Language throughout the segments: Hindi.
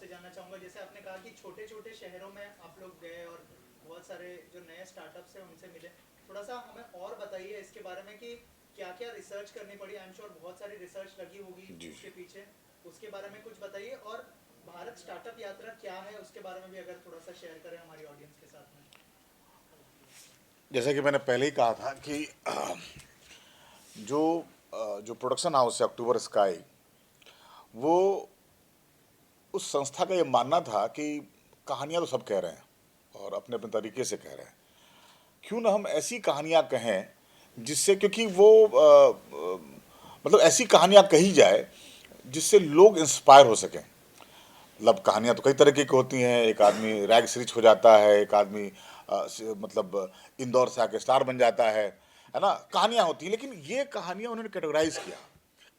आपसे जानना चाहूँगा, जैसे आपने कहा कि छोटे छोटे शहरों में आप लोग गए और बहुत सारे जो नए स्टार्टअप्स हैं उनसे मिले। थोड़ा सा हमें और बताइए इसके बारे में कि क्या क्या रिसर्च करनी पड़ी। आई एम श्योर बहुत सारी रिसर्च लगी होगी जी। इसके पीछे, उसके बारे में कुछ बताइए। और भारत स्टार्टअप यात्रा क्या है उसके बारे में भी अगर थोड़ा सा शेयर करें हमारी ऑडियंस के साथ में। जैसे कि मैंने पहले ही कहा था कि जो जो प्रोडक्शन हाउस है अक्टूबर स्काई, वो उस संस्था का ये मानना था कि कहानियां तो सब कह रहे हैं और अपने अपने तरीके से कह रहे हैं, क्यों ना हम ऐसी कहानियां कहें जिससे, क्योंकि वो मतलब ऐसी कहानियां कही जाए जिससे लोग इंस्पायर हो सकें। मतलब कहानियां तो कई तरीके की होती हैं। एक आदमी रैग से रिच हो जाता है, एक आदमी मतलब इंदौर से आके स्टार बन जाता है ना। कहानियां होती हैं, लेकिन ये कहानियां उन्होंने कैटेगराइज किया।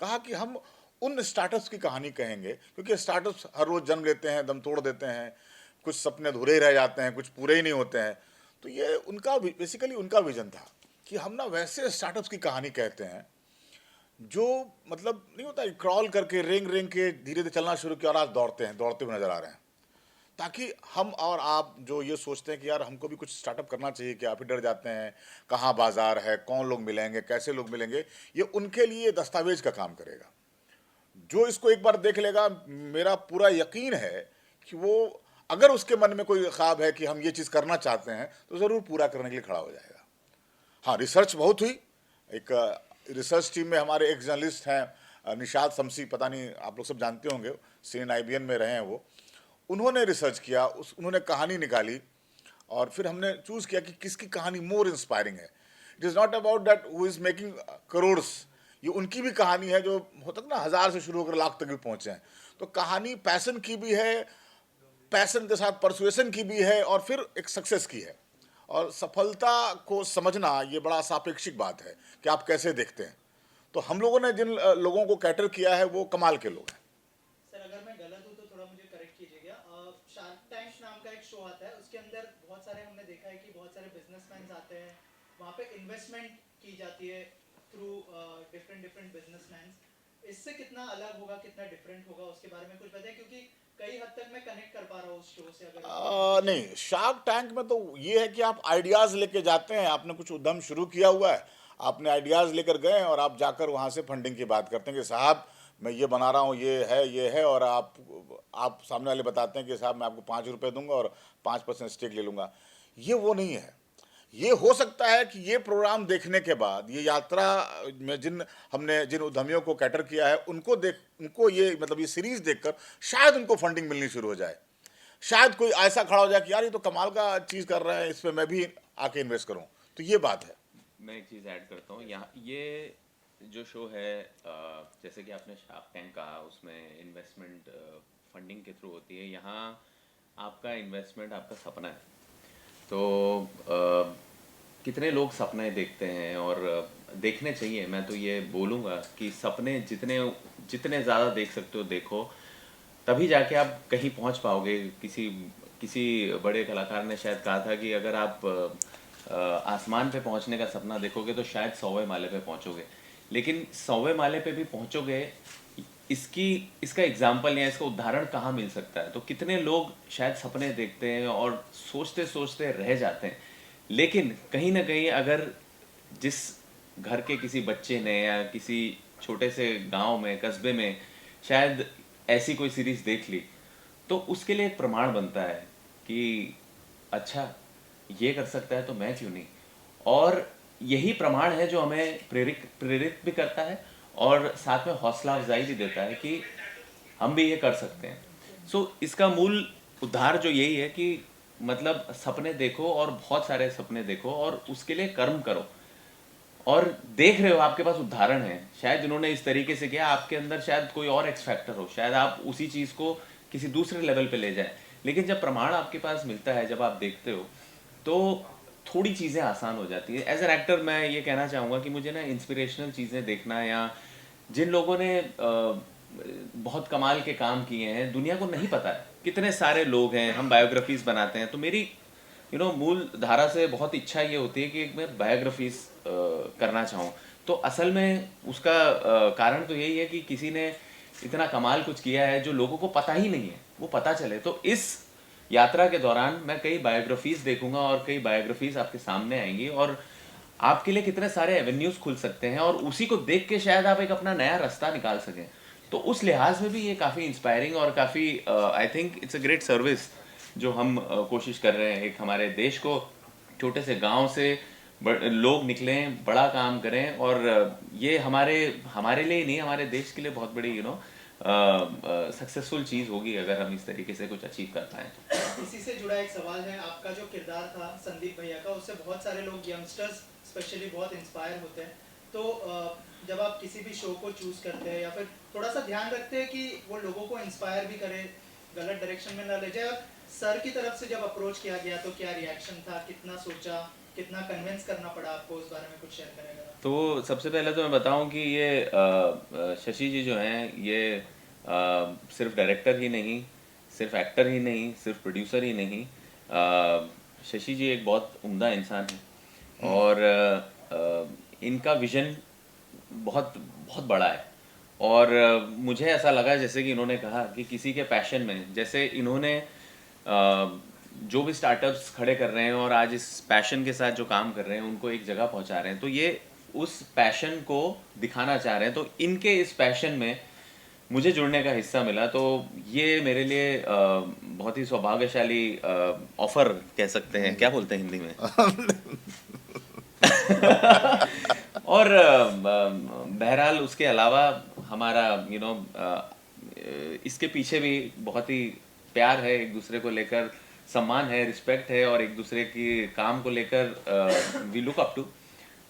कहा कि हम उन स्टार्टअप्स की कहानी कहेंगे, क्योंकि स्टार्टअप्स हर रोज जन्म लेते हैं, दम तोड़ देते हैं, कुछ सपने अधूरे ही रह जाते हैं, कुछ पूरे ही नहीं होते हैं। तो ये उनका बेसिकली उनका विजन था कि हम ना वैसे स्टार्टअप्स की कहानी कहते हैं जो मतलब नहीं होता, क्रॉल करके रेंग रेंग के धीरे धीरे चलना शुरू किया और आज दौड़ते हैं, दौड़ते हुए नजर आ रहे हैं। ताकि हम और आप जो ये सोचते हैं कि यार हमको भी कुछ स्टार्टअप करना चाहिए, कि आप ही डर जाते हैं कहाँ बाजार है, कौन लोग मिलेंगे, कैसे लोग मिलेंगे, ये उनके लिए दस्तावेज का काम करेगा। जो इसको एक बार देख लेगा, मेरा पूरा यकीन है कि वो, अगर उसके मन में कोई ख्वाब है कि हम ये चीज़ करना चाहते हैं, तो ज़रूर पूरा करने के लिए खड़ा हो जाएगा। हाँ, रिसर्च बहुत हुई। एक रिसर्च टीम में हमारे एक जर्नलिस्ट हैं, निशाद शमसी, पता नहीं आप लोग सब जानते होंगे, CNIBN में रहे हैं वो। उन्होंने रिसर्च किया, उन्होंने कहानी निकाली, और फिर हमने चूज़ किया कि किसकी कहानी मोर इंस्पायरिंग है। It is not about that who is making crores. ये उनकी भी कहानी है जो होता है ना, 1,000 से शुरू होकर लाख तक भी पहुंचे हैं। तो कहानी पैसन की भी है, पैसन के साथ परसुएसन की भी है, और फिर एक सक्सेस की है। और सफलता को समझना ये बड़ा सापेक्षिक बात है कि आप कैसे देखते हैं। तो हम लोगों ने जिन लोगों को कैटर किया है वो कमाल के लोग हैं। सर अगर मैं गलत हूँ तो थोड़ा मुझे करेक्ट कीजिएगा। शार्क टैंक नाम का एक शो आता है, उसके अंदर बहुत सारे हमने देखा है कि बहुत सारे बिजनेसमैन आते हैं, वहाँ पे इन्वेस्टमेंट की जाती है थ्रू डिफरेंट डिफरेंट बिजनेसमैन। इससे कितना अलग होगा, कितना डिफरेंट होगा, उसके बारे में कुछ बताइए, क्योंकि कई हद तक मैं कनेक्ट कर पा रहा हूँ उस शो से। अगर उसके बारे में कुछ नहीं, शार्क टैंक में तो ये है कि आप आइडियाज लेके जाते हैं, आपने कुछ उद्यम शुरू किया हुआ है, आपने आइडियाज लेकर गए और आप जाकर वहां से फंडिंग की बात करते हैं कि साहब मैं ये बना रहा हूँ, ये है, और आप सामने वाले बताते हैं कि साहब मैं आपको 5 रुपए दूंगा और 5% स्टेक ले लूंगा। ये वो नहीं है। ये हो सकता है कि ये प्रोग्राम देखने के बाद, ये यात्रा में जिन उद्यमियों को कैटर किया है, उनको ये मतलब ये सीरीज देखकर शायद उनको फंडिंग मिलनी शुरू हो जाए। शायद कोई ऐसा खड़ा हो जाए कि यार ये तो कमाल का चीज कर रहे हैं, इस पे मैं भी आके इन्वेस्ट करूं। तो ये बात है। मैं एक चीज़ ऐड करता हूँ यहाँ। ये जो शो है, जैसे कि आपने शार्क टैंक कहा, उसमें इन्वेस्टमेंट फंडिंग के थ्रू होती है। यहाँ आपका इन्वेस्टमेंट आपका सपना है। तो कितने लोग सपने देखते हैं, और देखने चाहिए। मैं तो ये बोलूँगा कि सपने जितने जितने ज़्यादा देख सकते हो देखो, तभी जाके आप कहीं पहुंच पाओगे। किसी किसी बड़े कलाकार ने शायद कहा था कि अगर आप आसमान पे पहुंचने का सपना देखोगे तो शायद 100वें माले पे पहुंचोगे, लेकिन 100वें माले पे भी पहुंचोगे, इसकी इसका एग्जाम्पल या इसका उदाहरण कहाँ मिल सकता है? तो कितने लोग शायद सपने देखते हैं और सोचते सोचते रह जाते हैं, लेकिन कहीं ना कहीं अगर जिस घर के किसी बच्चे ने या किसी छोटे से गांव में, कस्बे में शायद ऐसी कोई सीरीज देख ली, तो उसके लिए एक प्रमाण बनता है कि अच्छा, ये कर सकता है तो मैं क्यों नहीं। और यही प्रमाण है जो हमें प्रेरित प्रेरित भी करता है, और साथ में हौसला अफजाई भी देता है कि हम भी ये कर सकते हैं। इसका मूल उद्धार जो यही है कि मतलब सपने देखो, और बहुत सारे सपने देखो, और उसके लिए कर्म करो। और देख रहे हो, आपके पास उदाहरण है शायद जिन्होंने इस तरीके से किया। आपके अंदर शायद कोई और एक्स फैक्टर हो, शायद आप उसी चीज़ को किसी दूसरे लेवल पे ले जाए, लेकिन जब प्रमाण आपके पास मिलता है, जब आप देखते हो, तो थोड़ी चीज़ें आसान हो जाती है। एज एन एक्टर मैं ये कहना चाहूँगा कि मुझे ना इंस्पिरेशनल चीज़ें देखना, या जिन लोगों ने बहुत कमाल के काम किए हैं, दुनिया को नहीं पता है, कितने सारे लोग हैं, हम बायोग्राफीज बनाते हैं। तो मेरी मूल धारा से बहुत इच्छा ये होती है कि मैं बायोग्राफीज करना चाहूँ। तो असल में उसका कारण तो यही है कि किसी ने इतना कमाल कुछ किया है जो लोगों को पता ही नहीं है। वो पता चले। तो इस यात्रा के दौरान मैं कई बायोग्राफीज देखूंगा और कई बायोग्राफीज आपके सामने आएंगी और आपके लिए कितने सारे एवेन्यूज खुल सकते हैं और उसी को देख के शायद आप एक अपना नया रास्ता निकाल सकें। तो उस लिहाज में भी ये काफ़ी इंस्पायरिंग और काफ़ी I think it's a great service जो हम कोशिश कर रहे हैं। एक हमारे देश को छोटे से गांव से लोग निकलें, बड़ा काम करें और ये हमारे हमारे लिए ही नहीं, हमारे देश के लिए बहुत बड़ी सक्सेसफुल चीज़ होगी अगर हम इस तरीके से कुछ अचीव कर पाएँ तो। इसी से जुड़ा एक सवाल है, आपका जो किरदार था संदीप भैया का, उससे बहुत सारे लोग यंगस्टर्स स्पेशली बहुत इंस्पायर होते हैं। तो जब आप किसी भी शो को चूज करते हैं या फिर थोड़ा सा ध्यान रखते हैं कि वो लोगों को इंस्पायर भी करे, गलत डायरेक्शन में ना ले जाए, और सर की तरफ से जब अप्रोच किया गया तो क्या रिएक्शन था, कितना सोचा, कितना कन्विंस करना पड़ा आपको, उस बारे में कुछ शेयर करेगा? तो सबसे पहले तो मैं बताऊं कि ये शशि जी जो हैं ये सिर्फ डायरेक्टर ही नहीं, सिर्फ एक्टर ही नहीं, सिर्फ प्रोड्यूसर ही नहीं, शशि जी एक बहुत उम्दा इंसान है और इनका विजन बहुत बहुत बड़ा है। और मुझे ऐसा लगा जैसे कि इन्होंने कहा कि किसी के पैशन में, जैसे इन्होंने जो भी स्टार्टअप्स खड़े कर रहे हैं और आज इस पैशन के साथ जो काम कर रहे हैं उनको एक जगह पहुंचा रहे हैं, तो ये उस पैशन को दिखाना चाह रहे हैं। तो इनके इस पैशन में मुझे जुड़ने का हिस्सा मिला, तो ये मेरे लिए बहुत ही सौभाग्यशाली ऑफर कह सकते हैं, क्या बोलते हैं हिंदी में और बहरहाल उसके अलावा हमारा इसके पीछे भी बहुत ही प्यार है, एक दूसरे को लेकर सम्मान है, रिस्पेक्ट है और एक दूसरे की काम को लेकर वी लुक अप टू।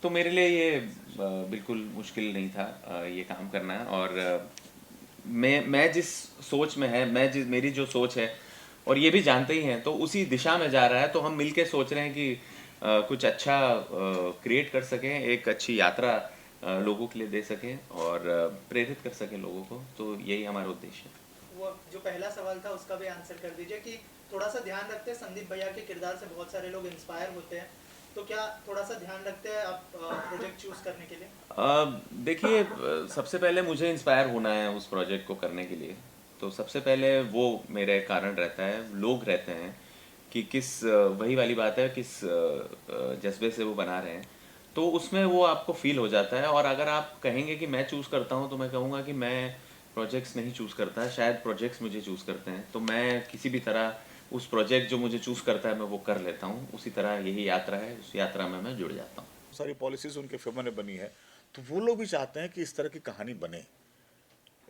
तो मेरे लिए ये बिल्कुल मुश्किल नहीं था ये काम करना। और मैं जिस सोच में है, मेरी जो सोच है और ये भी जानते ही हैं, तो उसी दिशा में जा रहा है। तो हम मिलके सोच रहे हैं कि कुछ अच्छा क्रिएट कर सकें, एक अच्छी यात्रा लोगों के लिए दे सकें और प्रेरित कर सकें लोगों को। तो यही हमारा उद्देश्य है। वो जो पहला सवाल था उसका भी आंसर कर दीजिए कि थोड़ा सा ध्यान रखते हैं, संदीप भैया के किरदार से बहुत सारे लोग इंस्पायर होते हैं, तो क्या थोड़ा सा ध्यान रखते हैं आप प्रोजेक्ट चूज करने के लिए? देखिए, सबसे पहले मुझे इंस्पायर होना है उस प्रोजेक्ट को करने के लिए, तो सबसे पहले वो मेरे कारण रहता है, लोग रहते हैं कि किस वही वाली बात है, किस जज्बे से वो बना रहे हैं, तो उसमें वो आपको फील हो जाता है। और अगर आप कहेंगे कि मैं चूज़ करता हूँ, तो मैं कहूँगा कि मैं प्रोजेक्ट्स नहीं चूज़ करता, शायद प्रोजेक्ट्स मुझे चूज़ करते हैं। तो मैं किसी भी तरह उस प्रोजेक्ट जो मुझे चूज़ करता है मैं वो कर लेता हूँ। उसी तरह यही यात्रा है, उस यात्रा में मैं जुड़ जाता हूँ। सारी पॉलिसीज उनके फेवर में बनी है, तो वो लोग भी चाहते हैं कि इस तरह की कहानी बने,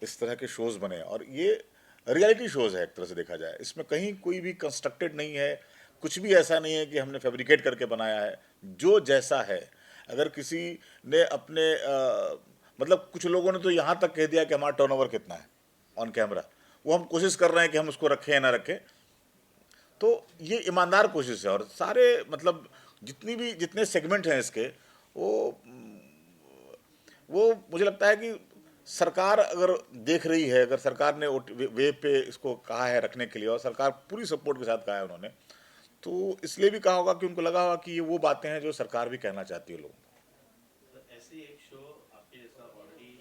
इस तरह के शोज़ बने। और ये रियलिटी शोज़ है एक तरह से देखा जाए, इसमें कहीं कोई भी कंस्ट्रक्टेड नहीं है, कुछ भी ऐसा नहीं है कि हमने फैब्रिकेट करके बनाया है। जो जैसा है, अगर किसी ने अपने मतलब कुछ लोगों ने तो यहाँ तक कह दिया कि हमारा टर्नओवर कितना है ऑन कैमरा, वो हम कोशिश कर रहे हैं कि हम उसको रखें या ना रखें। तो ये ईमानदार कोशिश है। और सारे मतलब जितने सेगमेंट हैं इसके, वो मुझे लगता है कि सरकार अगर देख रही है, अगर सरकार ने वेब पे इसको कहा है रखने के लिए और सरकार पूरी सपोर्ट के साथ कहा है उन्होंने, तो इसलिए भी कहा होगा कि उनको लगा होगा कि ये वो बातें हैं जो सरकार भी कहना चाहती है लोगों को। ऐसे एक शो आपके जैसा ऑलरेडी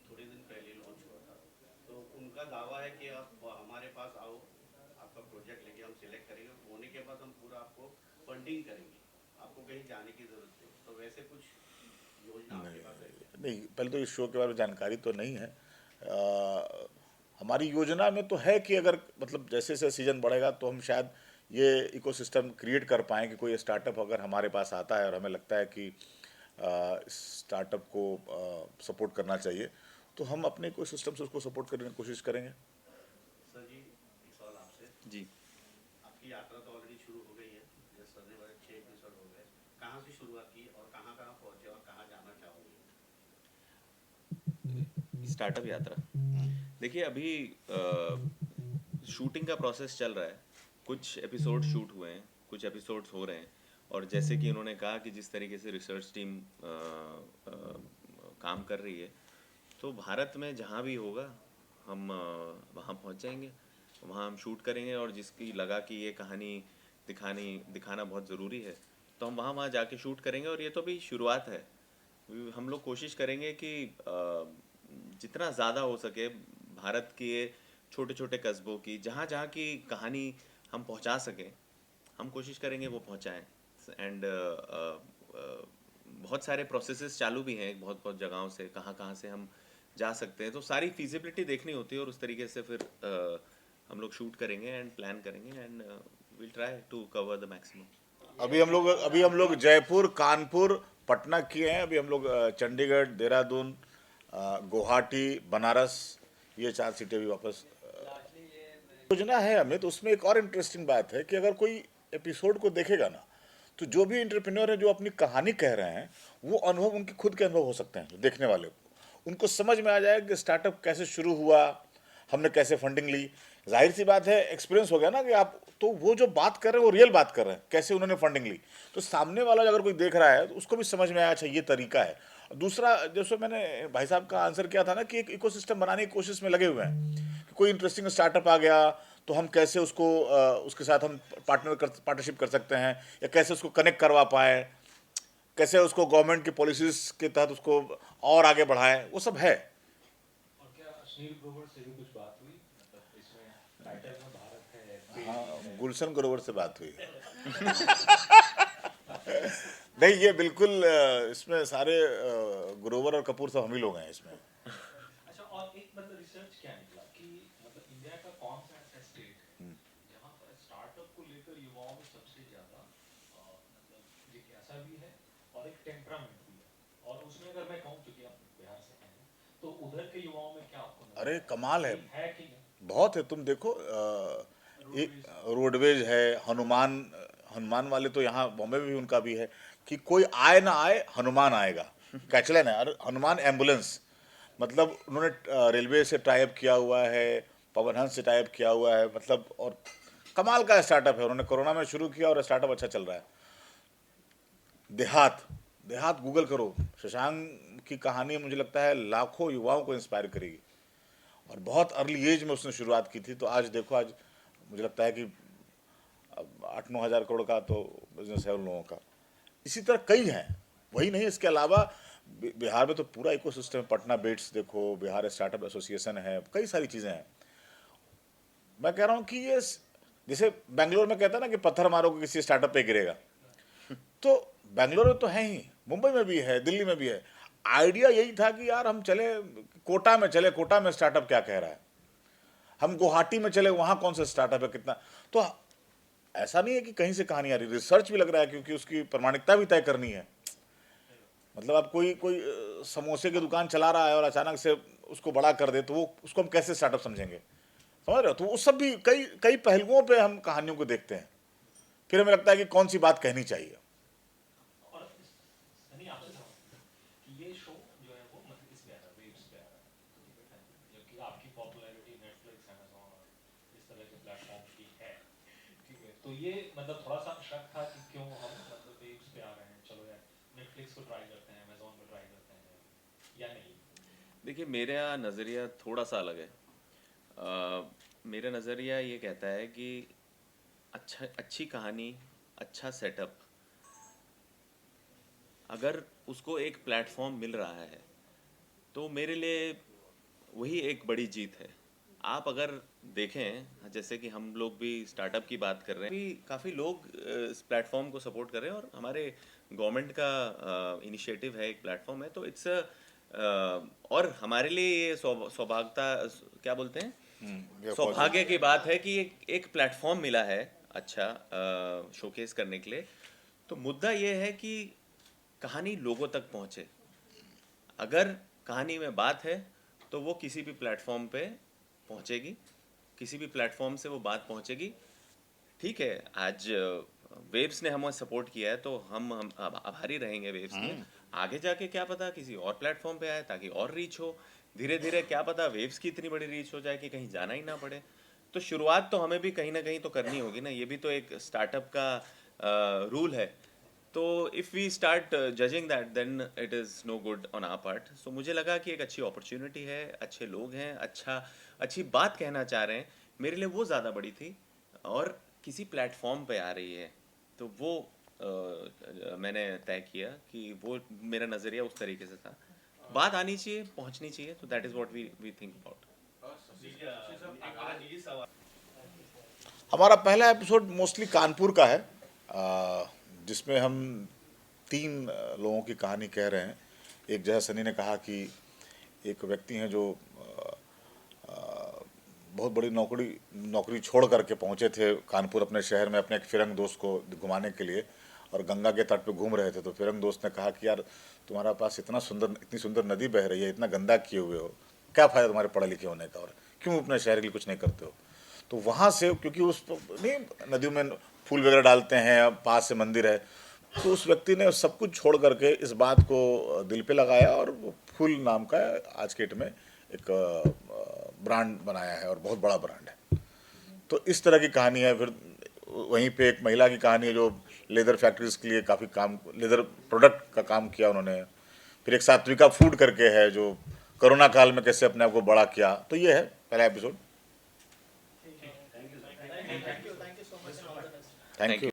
थोड़े दिन पहले लॉन्च हुआ था, तो उनका दावा है कि आप हमारे पास आओ, आपका प्रोजेक्ट लेके हम सिलेक्ट करेंगे, होने के बाद हम पूरा आपको फंडिंग करेंगे, आपको कहीं जाने की जरूरत नहीं। तो वैसे कुछ योजना आपके पास है? नहीं, पहले तो इस शो के बारे में जानकारी तो नहीं है। हमारी योजना में तो है कि अगर मतलब जैसे जैसे सीज़न बढ़ेगा तो हम शायद ये इकोसिस्टम क्रिएट कर पाएँ कि कोई स्टार्टअप अगर हमारे पास आता है और हमें लगता है कि स्टार्टअप को सपोर्ट करना चाहिए, तो हम अपने इकोसिस्टम से उसको सपोर्ट करने की कोशिश करेंगे। सर जी, एक सवाल आपसे। जी, आपकी यात्रा तो ऑलरेडी शुरू हो गई है, जैसे सर ने बोला 6 एपिसोड हो गए, कहाँ से शुरुआत की और कहाँ कहाँ पहुँचे और कहाँ जाना चाहोगे? स्टार्टअप यात्रा। देखिए, अभी शूटिंग का प्रोसेस चल रहा है, कुछ एपिसोड शूट हुए हैं, कुछ एपिसोड्स हो रहे हैं। और जैसे कि उन्होंने कहा कि जिस तरीके से रिसर्च टीम काम कर रही है, तो भारत में जहाँ भी होगा हम वहाँ पहुँच जाएंगे, वहाँ हम शूट करेंगे। और जिसकी लगा कि ये कहानी दिखाना बहुत ज़रूरी है, तो हम वहाँ जाके शूट करेंगे। और ये तो भी शुरुआत है, हम लोग कोशिश करेंगे कि जितना ज़्यादा हो सके भारत के छोटे छोटे कस्बों की, जहाँ जहाँ की कहानी हम पहुँचा सकें, हम कोशिश करेंगे वो पहुँचाएँ। एंड बहुत सारे प्रोसेसेस चालू भी हैं बहुत बहुत जगहों से, कहाँ कहाँ से हम जा सकते हैं, तो सारी फिजिबिलिटी देखनी होती है और उस तरीके से फिर हम लोग शूट करेंगे एंड प्लान करेंगे and will try to cover the maximum. अभी हम लोग जयपुर, कानपुर, पटना किए हैं। अभी हम लोग चंडीगढ़, देहरादून, गुवाहाटी, बनारस, ये 4 सीटें भी वापस योजना है हमें। तो उसमें एक और इंटरेस्टिंग बात है कि अगर कोई एपिसोड को देखेगा ना, तो जो भी एंटरप्रेन्योर है जो अपनी कहानी कह रहे हैं, वो अनुभव उनके खुद के अनुभव हो सकते हैं। जो देखने वाले को उनको समझ में आ जाएगा कि स्टार्टअप कैसे शुरू हुआ, हमने कैसे फंडिंग ली। जाहिर सी बात है, एक्सपीरियंस हो गया ना कि आप तो वो जो बात कर रहे हैं वो रियल बात कर रहे हैं, कैसे उन्होंने फंडिंग ली। तो सामने वाला अगर कोई देख रहा है तो उसको भी समझ में आया, अच्छा ये तरीका है। दूसरा, जैसे मैंने भाई साहब का आंसर किया था ना कि एक इकोसिस्टम बनाने की कोशिश में लगे हुए हैं कि कोई इंटरेस्टिंग स्टार्टअप आ गया तो हम कैसे उसको उसके साथ हम पार्टनरशिप कर सकते हैं, या कैसे उसको कनेक्ट करवा पाए, कैसे उसको गवर्नमेंट की पॉलिसीज के तहत उसको और आगे बढ़ाएं, वो सब है। और क्या अश्लील ग्रोवर से भी कुछ बात हुई? मतलब इसमें टाइटल में भारत है, हाँ, गुलशन ग्रोवर से बात हुई। नहीं, ये बिल्कुल इसमें सारे ग्रोवर और कपूर सब हम ही लोग हैं इसमें। अच्छा, और एक मतलब रिसर्च क्या निकला कि मतलब इंडिया का कौन सा ऐसा स्टेट है जहाँ पर स्टार्टअप को लेकर युवाओं में सबसे ज्यादा मतलब जिज्ञासा भी है और एक टेम्परामेंट भी है। और उसमें अगर मैं कहूँ, क्योंकि आप बिहार से हैं, तो उधर के युवाओं में क्या आपको नजर अरे आता कमाल है, है कि नहीं? बहुत है। तुम देखो, रोडवेज है, हनुमान, हनुमान वाले तो यहाँ बॉम्बे में भी उनका भी है कि कोई आए ना आए हनुमान आएगा, कैचलाइन है। और हनुमान एम्बुलेंस, मतलब उन्होंने रेलवे से टाइप किया हुआ है, पवन हंस से टाइप किया हुआ है, मतलब और कमाल का स्टार्टअप है। उन्होंने कोरोना में शुरू किया और स्टार्टअप अच्छा चल रहा है। देहात, देहात गूगल करो, शशांक की कहानी मुझे लगता है लाखों युवाओं को इंस्पायर करेगी। और बहुत अर्ली एज में उसने शुरुआत की थी, तो आज देखो, आज मुझे लगता है कि 8-9 हज़ार करोड़ का तो बिजनेस है उन लोगों का। इसी तरह कई हैं, वही नहीं, इसके अलावा बिहार में तो पूरा इकोसिस्टम है। पटना बेट्स देखो, बिहार स्टार्टअप एसोसिएशन है, कई सारी चीज़ें हैं। मैं कह रहा हूँ कि ये जैसे बेंगलोर में कहता है ना कि पत्थर मारोगे किसी स्टार्टअप पे गिरेगा, तो बेंगलोर में तो है ही, मुंबई में भी है, दिल्ली में भी है। आइडिया यही था कि यार हम चले कोटा में, चले कोटा में स्टार्टअप क्या कह रहा है, हम गुवाहाटी में चले वहाँ कौन सा स्टार्टअप है, कितना। तो ऐसा नहीं है कि कहीं से कहानी आ रही, रिसर्च भी लग रहा है, क्योंकि उसकी प्रमाणिकता भी तय करनी है। मतलब आप कोई कोई समोसे की दुकान चला रहा है और अचानक से उसको बड़ा कर दे, तो वो उसको हम कैसे स्टार्टअप समझेंगे, समझ रहे हो। तो वो सब भी कई कई पहलुओं पे हम कहानियों को देखते हैं, फिर हमें लगता है कि कौन सी बात कहनी चाहिए। और नहीं, आपसे सवाल कि ये शो जो है वो मतलब इस पे आ रहा है, वेव्स पे आ रहा है, ठीक है, जबकि आपकी पॉपुलैरिटी नेटफ्लिक्स, अमेज़न और इस तरह के प्लेटफॉर्म की है, ठीक है। तो ये मतलब थोड़ा सा शक था कि क्यों हम मतलब वेव्स पे आ रहे हैं, चलो यार नेटफ्लिक्स को ट्राई करते हैं, अमेज़न को ट्राई करते हैं, या नहीं? देखिए, मेरा नज़रिया थोड़ा सा अलग है। मेरा नज़रिया ये कहता है कि अच्छी कहानी, अच्छा सेटअप, अगर उसको एक प्लेटफॉर्म मिल रहा है तो मेरे लिए वही एक बड़ी जीत है। आप अगर देखें, जैसे कि हम लोग भी स्टार्टअप की बात कर रहे हैं, भी काफ़ी लोग इस प्लेटफॉर्म को सपोर्ट कर रहे हैं और हमारे गवर्नमेंट का इनिशिएटिव है, एक प्लेटफॉर्म है, तो इट्स और हमारे लिए ये सौभाग्यता, क्या बोलते हैं, ये सौभाग्य की बात है कि एक प्लेटफॉर्म मिला है अच्छा शोकेस करने के लिए। तो मुद्दा ये है कि कहानी लोगों तक पहुंचे। अगर कहानी में बात है तो वो किसी भी प्लेटफॉर्म पे पहुंचेगी, किसी भी प्लेटफॉर्म से वो बात पहुंचेगी। ठीक है, आज वेव्स ने हमें सपोर्ट किया है तो हम आभारी रहेंगे वेव्स के। आगे जाके क्या पता किसी और प्लेटफॉर्म पे आए ताकि और रीच हो। धीरे धीरे क्या पता वेव्स की इतनी बड़ी रीच हो जाए कि कहीं जाना ही ना पड़े। तो शुरुआत तो हमें भी कहीं ना कहीं तो करनी होगी ना, ये भी तो एक स्टार्टअप का रूल है। तो if we start judging that then it is no good on our part. So मुझे लगा कि एक अच्छी अपॉर्चुनिटी है, अच्छे लोग हैं, अच्छी बात कहना चाह रहे हैं, मेरे लिए वो ज़्यादा बड़ी थी। और किसी प्लेटफॉर्म पे आ रही है तो वो मैंने तय किया कि वो मेरा नज़रिया उस तरीके से था, बात आनी चाहिए, पहुंचनी चाहिए। तो that is what we think about. निजी सवाल हमारा पहला एपिसोड मोस्टली कानपुर का है, जिसमें हम 3 लोगों की कहानी कह रहे हैं। एक जैसा सनी ने कहा कि एक व्यक्ति हैं जो बहुत बड़ी नौकरी छोड़ करके पहुंचे थे कानपुर अपने शहर में अपने एक फिरंग दोस्त को घुमाने के लिए, और गंगा के तट पे घूम रहे थे। तो फिरंग दोस्त ने कहा कि यार तुम्हारा पास इतनी सुंदर नदी बह रही है, इतना गंदा किए हुए हो, क्या फ़ायदा तुम्हारे पढ़े लिखे होने का, और क्यों अपने शहर के लिए कुछ नहीं करते हो। तो वहाँ से, क्योंकि उस नहीं नदियों में फूल वगैरह डालते हैं, पास से मंदिर है, तो उस व्यक्ति ने सब कुछ छोड़ करके इस बात को दिल पे लगाया और वो फूल नाम का आज के डेट में एक ब्रांड बनाया है और बहुत बड़ा ब्रांड है। तो इस तरह की कहानी है। फिर वहीं पे एक महिला की कहानी है जो लेदर फैक्ट्रीज के लिए काफ़ी लेदर प्रोडक्ट का काम किया उन्होंने। फिर एक सात्विका फूड करके है जो कोरोना काल में कैसे अपने आप को बड़ा किया। तो ये है पहला episode. Thank you so much. Thank you.